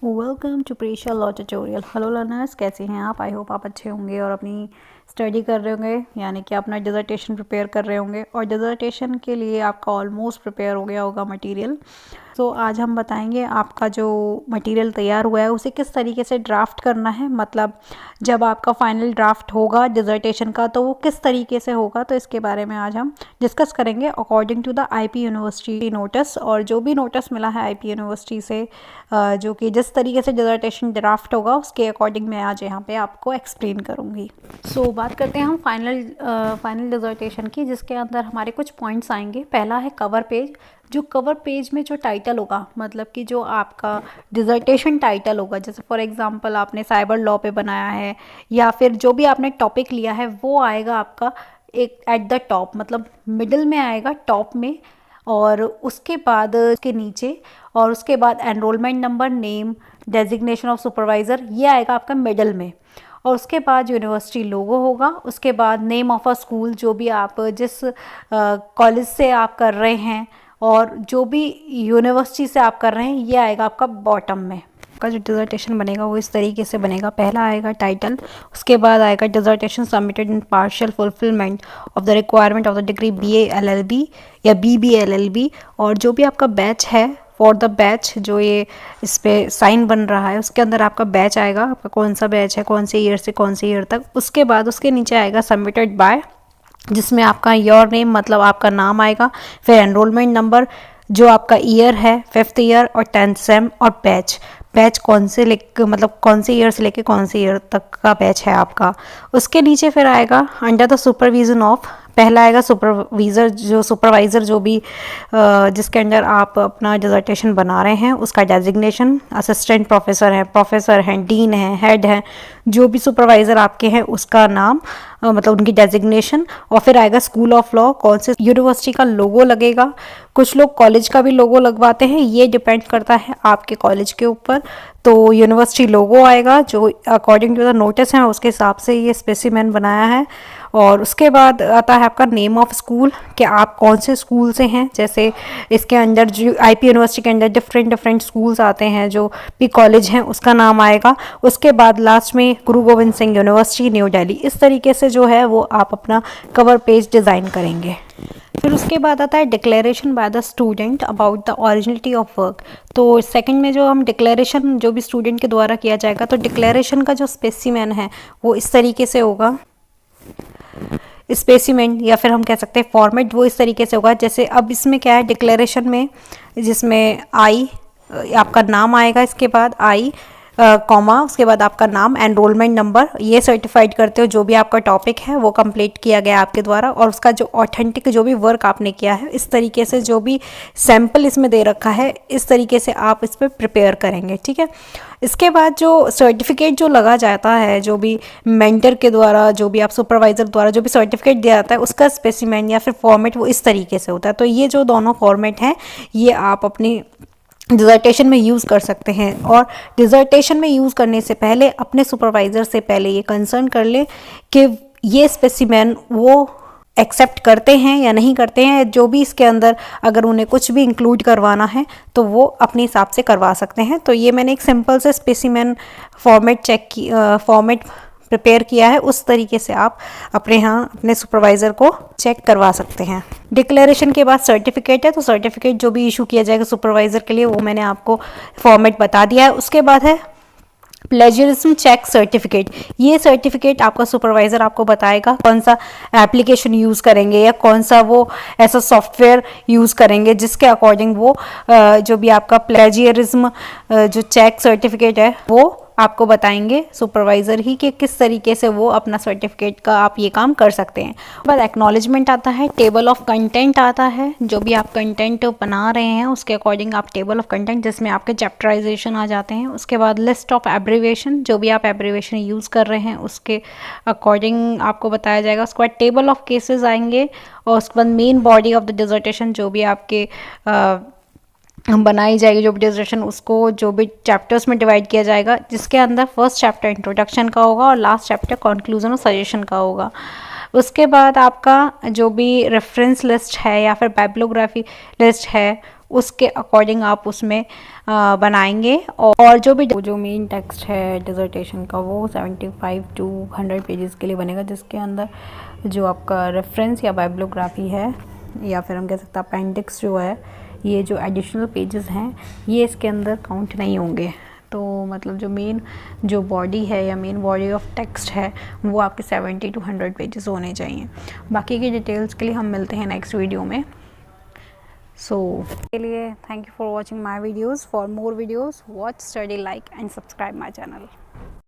Welcome to Preesha law tutorial. Hello learners, कैसे हैं आप? आई होप आप अच्छे होंगे और अपनी स्टडी कर रहे होंगे, यानी कि अपना डिज़र्टेशन प्रिपेयर कर रहे होंगे और डिज़र्टेशन के लिए आपका ऑलमोस्ट प्रिपेयर हो गया होगा मटेरियल। तो आज हम बताएंगे आपका जो मटेरियल तैयार हुआ है उसे किस तरीके से ड्राफ्ट करना है, मतलब जब आपका फाइनल ड्राफ्ट होगा डिज़र्टेशन का तो वो किस तरीके से होगा। तो इसके बारे में आज हम डिस्कस करेंगे according to the IP university notice. और जो भी नोटिस मिला है आईपी यूनिवर्सिटी से जो कि जिस तरीके से डिज़र्टेशन ड्राफ्ट होगा उसके अकॉर्डिंग मैं आज यहाँ पे आपको एक्सप्लेन करूँगी। सो बात करते हैं हम फाइनल डिज़र्टेशन की, जिसके अंदर हमारे कुछ पॉइंट्स आएंगे। पहला है कवर पेज। जो कवर पेज में जो टाइटल होगा, मतलब कि जो आपका डिज़र्टेशन टाइटल होगा, जैसे फॉर एग्जांपल आपने साइबर लॉ पे बनाया है या फिर जो भी आपने टॉपिक लिया है वो आएगा आपका एक एट द टॉप, मतलब मिडिल में आएगा, टॉप में, और उसके बाद उसके नीचे, और उसके बाद enrolment number, name, designation of supervisor, ये आएगा आपका मिडल में। और उसके बाद यूनिवर्सिटी लोगो होगा। उसके बाद नेम ऑफ अ स्कूल, जो भी आप जिस कॉलेज से आप कर रहे हैं और जो भी यूनिवर्सिटी से आप कर रहे हैं, ये आएगा आपका बॉटम में। आपका जो डिज़र्टेशन बनेगा वो इस तरीके से बनेगा। पहला आएगा टाइटल, उसके बाद आएगा dissertation submitted in partial fulfilment of the requirement of the degree BA LLB या BB LLB। और जो भी आपका बैच है, फॉर द बैच, जो ये इस पर साइन बन रहा है उसके अंदर आपका बैच आएगा, आपका कौन सा बैच है, कौन से ईयर से कौन से ईयर तक। उसके बाद उसके नीचे आएगा सबमिटेड बाय, जिसमें आपका योर नेम, मतलब आपका नाम आएगा, फिर एनरोलमेंट नंबर, जो आपका ईयर है 5th ईयर और 10th सेम, और बैच कौन से लेके, मतलब कौन से ईयर से लेके कौन से ईयर तक का बैच है आपका। उसके नीचे फिर आएगा अंडर द सुपरविजन ऑफ, पहला आएगा सुपरवाइज़र जो भी जिसके अंडर आप अपना डिज़र्टेशन बना रहे हैं उसका डेजिग्नेशन, असिस्टेंट प्रोफेसर हैं, डीन हैं, हेड हैं, जो भी सुपरवाइज़र आपके हैं उसका नाम, मतलब उनकी डेजिग्नेशन। और फिर आएगा स्कूल ऑफ लॉ, कौन से यूनिवर्सिटी का लोगो लगेगा। कुछ लोग कॉलेज का भी लोगो लगवाते हैं, ये डिपेंड करता है आपके कॉलेज के ऊपर। तो यूनिवर्सिटी लोगो आएगा जो अकॉर्डिंग टू द नोटिस है, उसके हिसाब से ये स्पेसिमेन बनाया है। और उसके बाद आता है आपका नेम ऑफ स्कूल, कि आप कौन से स्कूल से हैं। जैसे इसके अंदर जो आईपी यूनिवर्सिटी के अंदर डिफरेंट स्कूल्स आते हैं, जो भी कॉलेज हैं उसका नाम आएगा। उसके बाद लास्ट में गुरु गोविंद सिंह यूनिवर्सिटी न्यू दिल्ली। इस तरीके से जो है वो आप अपना कवर पेज डिज़ाइन करेंगे। फिर उसके बाद आता है declaration by the student about the originality of work. तो सेकंड में जो हम डिक्लेरेशन जो भी स्टूडेंट के द्वारा किया जाएगा, तो डिक्लेरेशन का जो स्पेसिमेन है वो इस तरीके से होगा। स्पेसिमेन या फिर हम कह सकते हैं फॉर्मेट वो इस तरीके से होगा। जैसे अब इसमें क्या है डिक्लेरेशन में, जिसमें आई आपका नाम आएगा, इसके बाद आई कॉमा, उसके बाद आपका नाम, एनरोलमेंट नंबर, ये सर्टिफाइड करते हो जो भी आपका टॉपिक है वो कंप्लीट किया गया आपके द्वारा, और उसका जो ऑथेंटिक जो भी वर्क आपने किया है, इस तरीके से जो भी सैम्पल इसमें दे रखा है इस तरीके से आप इस पर प्रिपेयर करेंगे, ठीक है। इसके बाद जो सर्टिफिकेट जो लगा जाता है, जो भी मेंटर के द्वारा, जो भी आप सुपरवाइज़र द्वारा जो भी सर्टिफिकेट दिया जाता है, उसका स्पेसिमेन या फिर फॉर्मेट वो इस तरीके से होता है। तो ये जो दोनों फॉर्मेट हैं ये आप अपनी डिज़र्टेशन में यूज़ कर सकते हैं। और डिज़र्टेशन में यूज़ करने से पहले अपने सुपरवाइज़र से पहले ये कंसर्न कर लें कि ये स्पेसिमेन वो एक्सेप्ट करते हैं या नहीं करते हैं। जो भी इसके अंदर अगर उन्हें कुछ भी इंक्लूड करवाना है तो वो अपने हिसाब से करवा सकते हैं। तो ये मैंने एक सिंपल से स्पेसिमेन फॉर्मेट प्रिपेयर किया है, उस तरीके से आप अपने यहाँ अपने सुपरवाइज़र को चेक करवा सकते हैं। डिक्लेरेशन के बाद सर्टिफिकेट है, तो सर्टिफिकेट जो भी इशू किया जाएगा सुपरवाइज़र के लिए वो मैंने आपको फॉर्मेट बता दिया है। उसके बाद है प्लेजरिज्म चेक सर्टिफिकेट। ये सर्टिफिकेट आपका सुपरवाइज़र आपको बताएगा कौन सा एप्लीकेशन यूज़ करेंगे या कौन सा वो ऐसा सॉफ्टवेयर यूज़ करेंगे जिसके अकॉर्डिंग वो जो भी आपका प्लेजरिज्म जो चेक सर्टिफिकेट है वो आपको बताएंगे सुपरवाइज़र ही कि किस तरीके से वो अपना सर्टिफिकेट का आप ये काम कर सकते हैं। बाद एक्नॉलेजमेंट आता है, टेबल ऑफ कंटेंट आता है, जो भी आप कंटेंट बना रहे हैं उसके अकॉर्डिंग आप टेबल ऑफ कंटेंट जिसमें आपके चैप्टराइजेशन आ जाते हैं। उसके बाद लिस्ट ऑफ एब्रीवेशन, जो भी आप एब्रीवेशन यूज़ कर रहे हैं उसके अकॉर्डिंग आपको बताया जाएगा। उसके बाद टेबल ऑफ केसेस आएंगे, और उसके बाद मेन बॉडी ऑफ द डिज़र्टेशन जो भी आपके बनाई जाएगी, जो भी डिज़र्टेशन उसको जो भी चैप्टर्स में डिवाइड किया जाएगा, जिसके अंदर फर्स्ट चैप्टर इंट्रोडक्शन का होगा और लास्ट चैप्टर कंक्लूजन और सजेशन का होगा। उसके बाद आपका जो भी रेफरेंस लिस्ट है या फिर बाइब्लियोग्राफी लिस्ट है उसके अकॉर्डिंग आप उसमें बनाएंगे। और जो मेन टेक्स्ट है डिज़र्टेशन का वो 75 टू 100 पेजेस के लिए बनेगा, जिसके अंदर जो आपका रेफरेंस या बाइब्लियोग्राफी है या फिर हम कह सकते हैं अपेंडिक्स जो है, ये जो एडिशनल पेजेस हैं ये इसके अंदर काउंट नहीं होंगे। तो मतलब जो बॉडी है या मेन बॉडी ऑफ टेक्स्ट है वो आपके 70 टू 100 पेजेस होने चाहिए। बाकी की डिटेल्स के लिए हम मिलते हैं नेक्स्ट वीडियो में। के लिए thank you for watching my videos. For more videos watch, study, like and subscribe my channel.